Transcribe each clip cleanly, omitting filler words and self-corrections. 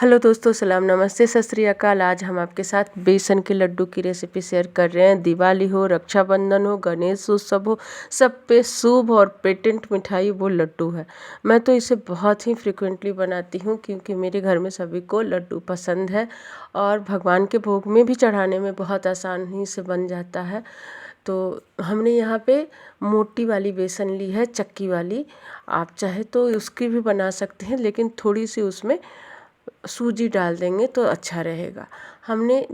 Hello दोस्तों, सलाम नमस्ते सत श्री अकाल। आज हम आपके साथ बेसन के लड्डू की रेसिपी शेयर कर रहे हैं। दिवाली हो, रक्षाबंधन हो, गणेश उत्सव हो, सब पे शुभ और पेटेंट मिठाई वो लड्डू है। मैं तो इसे बहुत ही फ्रिक्वेंटली बनाती हूँ क्योंकि मेरे घर में सभी को लड्डू पसंद है और भगवान के भोग में भी चढ़ाने में बहुत आसानी से बन जाता है। तो हमने यहाँ पे मोटी वाली बेसन ली है, चक्की वाली। आप चाहे तो उसकी भी बना सकते हैं, लेकिन थोड़ी सी उसमें सूजी डाल देंगे तो अच्छा रहेगा।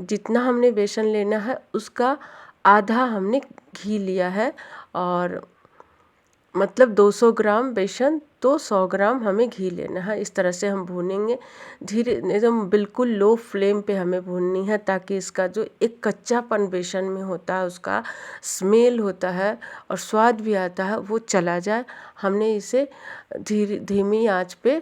जितना हमने बेसन लेना है उसका आधा हमने घी लिया है, और मतलब 200 ग्राम बेसन तो 100 ग्राम हमें घी लेना है। इस तरह से हम भूनेंगे धीरे, एकदम बिल्कुल लो फ्लेम पे हमें भूननी है, ताकि इसका जो एक कच्चापन बेसन में होता है, उसका स्मेल होता है और स्वाद भी आता है, वो चला जाए। हमने इसे धीमी आंच पे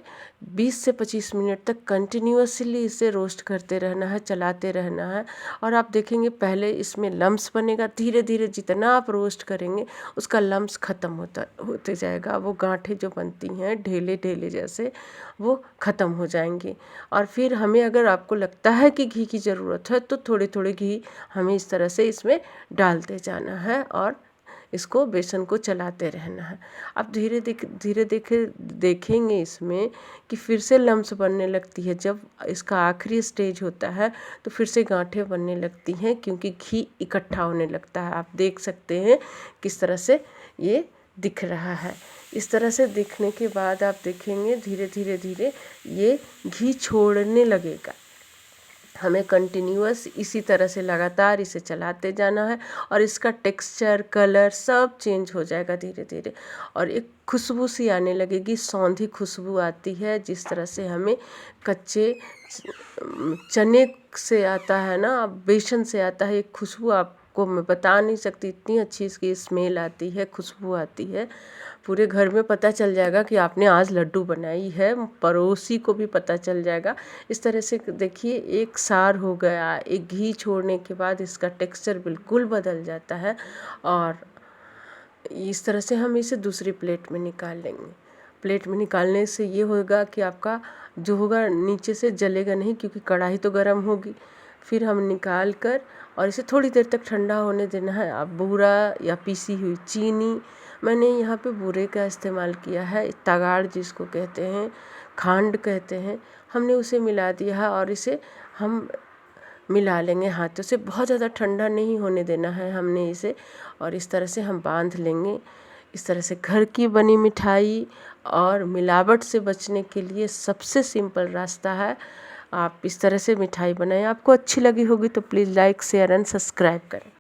20 से 25 मिनट तक कंटिन्यूअसली इसे रोस्ट करते रहना है, चलाते रहना है। और आप देखेंगे पहले इसमें लम्स बनेगा, धीरे धीरे जितना आप रोस्ट करेंगे उसका लम्स ख़त्म होते जाएगा। वो गांठें जो बनती हैं ढेले ढेले जैसे, वो ख़त्म हो जाएंगी। और फिर हमें, अगर आपको लगता है कि घी की ज़रूरत है, तो थोड़े थोड़े घी हमें इस तरह से इसमें डालते जाना है और इसको बेसन को चलाते रहना है। आप धीरे देखेंगे इसमें कि फिर से लम्स बनने लगती है। जब इसका आखिरी स्टेज होता है तो फिर से गांठें बनने लगती हैं, क्योंकि घी इकट्ठा होने लगता है। आप देख सकते हैं किस तरह से ये दिख रहा है। इस तरह से दिखने के बाद आप देखेंगे धीरे ये घी छोड़ने लगेगा। हमें कंटिन्यूअस इसी तरह से लगातार इसे चलाते जाना है, और इसका टेक्सचर, कलर सब चेंज हो जाएगा धीरे धीरे, और एक खुशबू सी आने लगेगी, सौंधी खुशबू आती है। जिस तरह से हमें कच्चे चने से आता है ना, बेसन से आता है, एक खुशबू आपको मैं बता नहीं सकती, इतनी अच्छी इसकी स्मेल आती है, खुशबू आती है। पूरे घर में पता चल जाएगा कि आपने आज लड्डू बनाई है, पड़ोसी को भी पता चल जाएगा। इस तरह से देखिए एक सार हो गया। एक घी छोड़ने के बाद इसका टेक्सचर बिल्कुल बदल जाता है, और इस तरह से हम इसे दूसरी प्लेट में निकाल लेंगे। प्लेट में निकालने से ये होगा कि आपका जो होगा नीचे से जलेगा नहीं, क्योंकि कढ़ाई तो गर्म होगी। फिर हम निकाल कर और इसे थोड़ी देर तक ठंडा होने देना है। आप बूरा या पीसी हुई चीनी, मैंने यहाँ पे बूरे का इस्तेमाल किया है, तगाड़ जिसको कहते हैं, खांड कहते हैं, हमने उसे मिला दिया है। और इसे हम मिला लेंगे हाथों से, बहुत ज़्यादा ठंडा नहीं होने देना है हमने इसे। और इस तरह से हम बांध लेंगे। इस तरह से घर की बनी मिठाई और मिलावट से बचने के लिए सबसे सिंपल रास्ता है, आप इस तरह से मिठाई बनाएं। आपको अच्छी लगी होगी तो please like, share and subscribe करें।